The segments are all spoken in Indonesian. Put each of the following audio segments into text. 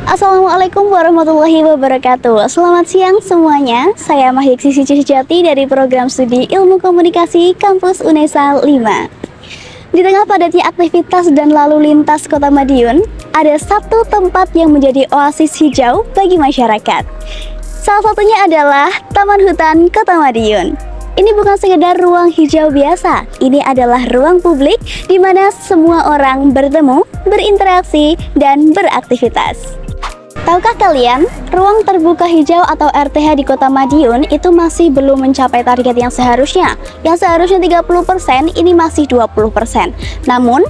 Assalamualaikum warahmatullahi wabarakatuh. Selamat siang semuanya. Saya Mahik Sisi Sujati dari program studi Ilmu Komunikasi Kampus Unesa 5. Di tengah padatnya aktivitas dan lalu lintas Kota Madiun, ada satu tempat yang menjadi oasis hijau bagi masyarakat. Salah satunya adalah Taman Hutan Kota Madiun. Ini bukan sekedar ruang hijau biasa, ini adalah ruang publik di mana semua orang bertemu, berinteraksi, dan beraktivitas. Tahukah kalian, ruang terbuka hijau atau RTH di Kota Madiun itu masih belum mencapai target yang seharusnya. Yang seharusnya 30%, ini masih 20%. Namun,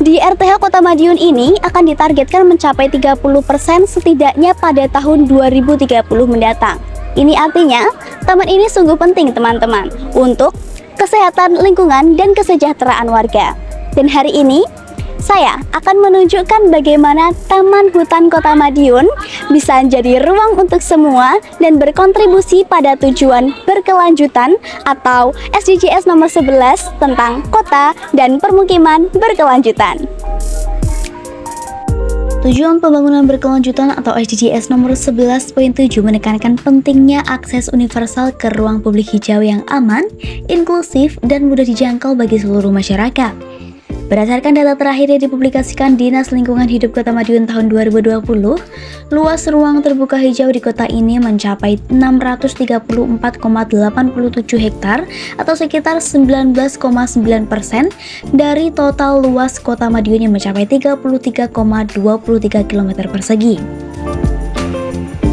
di RTH Kota Madiun ini akan ditargetkan mencapai 30% setidaknya pada tahun 2030 mendatang. Ini artinya, taman ini sungguh penting teman-teman untuk kesehatan lingkungan dan kesejahteraan warga. Dan hari ini, saya akan menunjukkan bagaimana Taman Hutan Kota Madiun bisa menjadi ruang untuk semua dan berkontribusi pada tujuan berkelanjutan atau SDGs nomor 11 tentang kota dan permukiman berkelanjutan. Tujuan pembangunan berkelanjutan atau SDGs nomor 11.7 menekankan pentingnya akses universal ke ruang publik hijau yang aman, inklusif, dan mudah dijangkau bagi seluruh masyarakat. Berdasarkan data terakhir yang dipublikasikan Dinas Lingkungan Hidup Kota Madiun tahun 2020, luas ruang terbuka hijau di kota ini mencapai 634,87 hektar atau sekitar 19,9% dari total luas Kota Madiun yang mencapai 33,23 km persegi.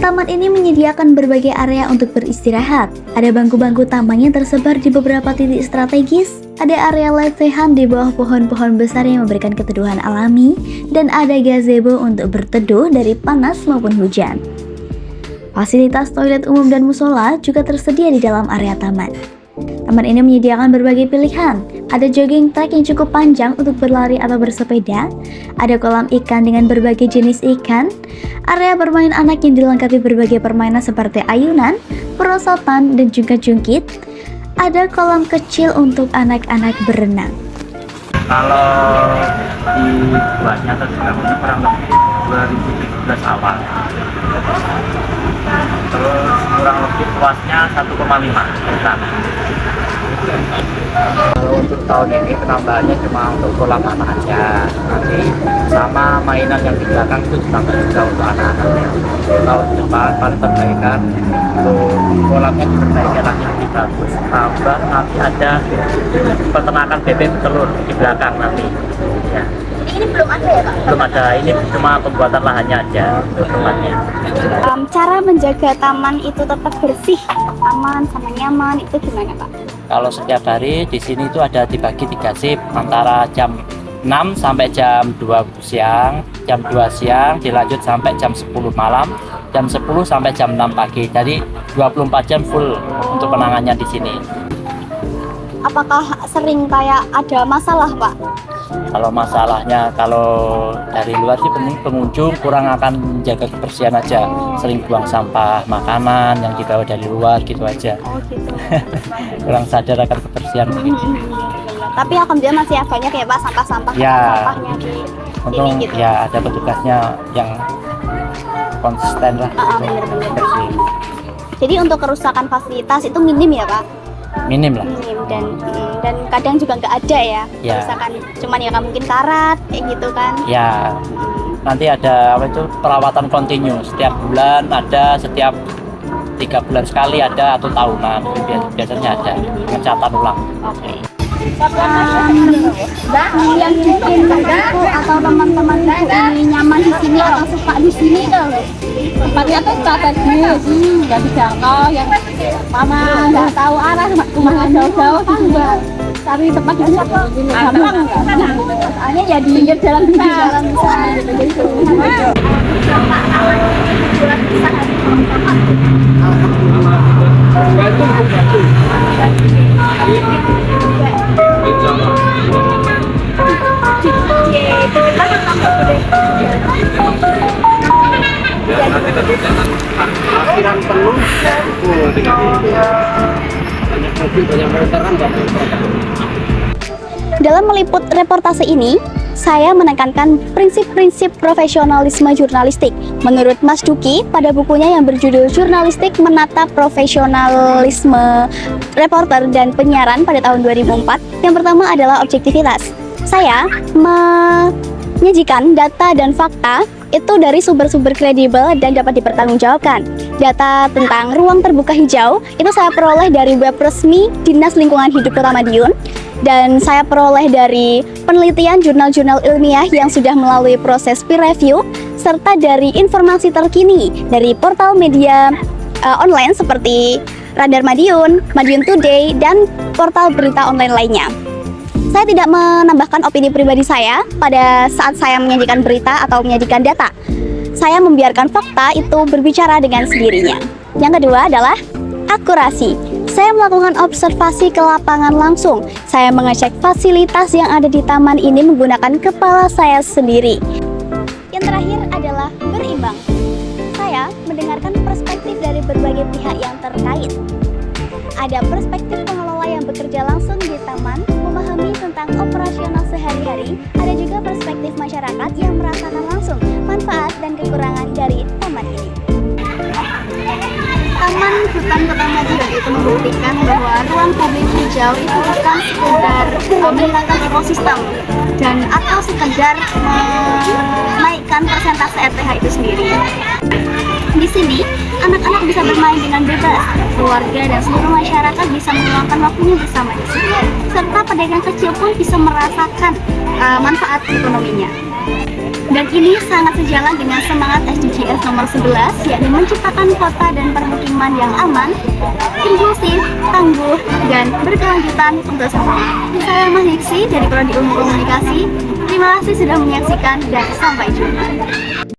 Taman ini menyediakan berbagai area untuk beristirahat. Ada bangku-bangku taman yang tersebar di beberapa titik strategis. Ada area lesehan di bawah pohon-pohon besar yang memberikan keteduhan alami, dan ada gazebo untuk berteduh dari panas maupun hujan. Fasilitas toilet umum dan musola juga tersedia di dalam area taman. Taman ini menyediakan berbagai pilihan. Ada jogging track yang cukup panjang untuk berlari atau bersepeda. Ada kolam ikan dengan berbagai jenis ikan. Area bermain anak yang dilengkapi berbagai permainan seperti ayunan, perosotan, dan juga jungkit. Ada kolam kecil untuk anak-anak berenang. Kalau dibuatnya atau dibangunnya kurang lebih 2017 awal. Terus kurang lebih luasnya 1,5 hektar. Kalau untuk tahun ini penambahannya cuma untuk kolam anak aja, nanti sama mainan yang di belakang itu ditambah juga untuk anak-anaknya. Tahun depan paling perbaikan untuk kolamnya diperbaiki lagi lebih bagus, tambah nanti ada peternakan bebek telur di belakang nanti ya. Ini belum ada ya Pak? Belum ada, ini cuma pembuatan lahannya aja untuk tempatnya. Cara menjaga taman itu tetap bersih, aman, sama nyaman, itu gimana Pak? Kalau setiap hari di sini itu ada dibagi 3 shift antara jam 6 sampai jam 2 siang, jam 2 siang dilanjut sampai jam 10 malam, jam 10 sampai jam 6 pagi. Jadi 24 jam full untuk penanganannya di sini. Apakah sering kayak ada masalah Pak? Kalau masalahnya kalau dari luar sih pengunjung kurang akan menjaga kebersihan aja, sering buang sampah makanan yang dibawa dari luar gitu aja. Oh gitu. Kurang sadar akan kebersihan mungkin. Tapi alhamdulillah masih banyak ya Pak sampah-sampah Ya, sampahnya di untung sini gitu. ya ada petugasnya yang konsisten lah untuk bener-bener. bersih. Jadi untuk kerusakan fasilitas itu minim ya Pak? Minim lah. Minim dan kadang juga nggak ada ya, Ya. kerusakan. Cuman ya nggak mungkin karat kayak gitu kan? Ya, nanti ada apa itu perawatan kontinu setiap bulan ada, setiap 3 bulan sekali ada atau tahunan biasanya ada pengecatan ulang. Oke. Yang bikin aku atau teman-teman ini nyaman di sini atau suka di sini tuh? Tempatnya tuh strategis, nggak dijangkau, yang mama nggak tahu arah, rumahnya jauh-jauh juga cari tempat yang gampang, soalnya ya di pinggir jalan besar gitu. Parkiran penuh, banyak mobil, banyak motor kan. Dalam meliput reportase ini, saya menekankan prinsip-prinsip profesionalisme jurnalistik. Menurut Mas Duki, pada bukunya yang berjudul Jurnalistik Menata Profesionalisme Reporter dan Penyiaran pada tahun 2004, yang pertama adalah objektivitas. Saya menyajikan data dan fakta itu dari sumber-sumber kredibel dan dapat dipertanggungjawabkan. Data tentang ruang terbuka hijau itu saya peroleh dari web resmi Dinas Lingkungan Hidup Kota Madiun, dan saya peroleh dari penelitian jurnal-jurnal ilmiah yang sudah melalui proses peer review, serta dari informasi terkini dari portal media online seperti Radar Madiun, Madiun Today, dan portal berita online lainnya. Saya tidak menambahkan opini pribadi saya pada saat saya menyajikan berita atau menyajikan data. Saya membiarkan fakta itu berbicara dengan sendirinya. Yang kedua adalah akurasi. Saya melakukan observasi ke lapangan langsung. Saya mengecek fasilitas yang ada di taman ini menggunakan kepala saya sendiri. Yang terakhir adalah berimbang. Saya mendengarkan perspektif dari berbagai pihak yang terkait. Ada perspektif pengelola yang bekerja langsung di taman, memahami tentang operasional sehari-hari. Ada juga perspektif masyarakat yang merasakan langsung manfaat dan kekurangan dari taman ini. Taman Hutan Kota Madiun itu membuktikan bahwa ruang publik hijau itu bukan sekedar meningkatkan ekosistem dan atau sekedar menaikkan persentase RTH itu sendiri. Di sini, anak-anak bisa bermain dengan bebas, keluarga dan seluruh masyarakat bisa meluangkan waktunya bersama di sini, serta pedagang kecil pun bisa merasakan manfaat ekonominya. Dan ini sangat sejalan dengan semangat SDGs nomor 11, yakni menciptakan kota dan permukiman yang aman, inklusif, tangguh, dan berkelanjutan untuk semua. Saya Mahiksi dari Prodi Ilmu Komunikasi. Terima kasih sudah menyaksikan dan sampai jumpa.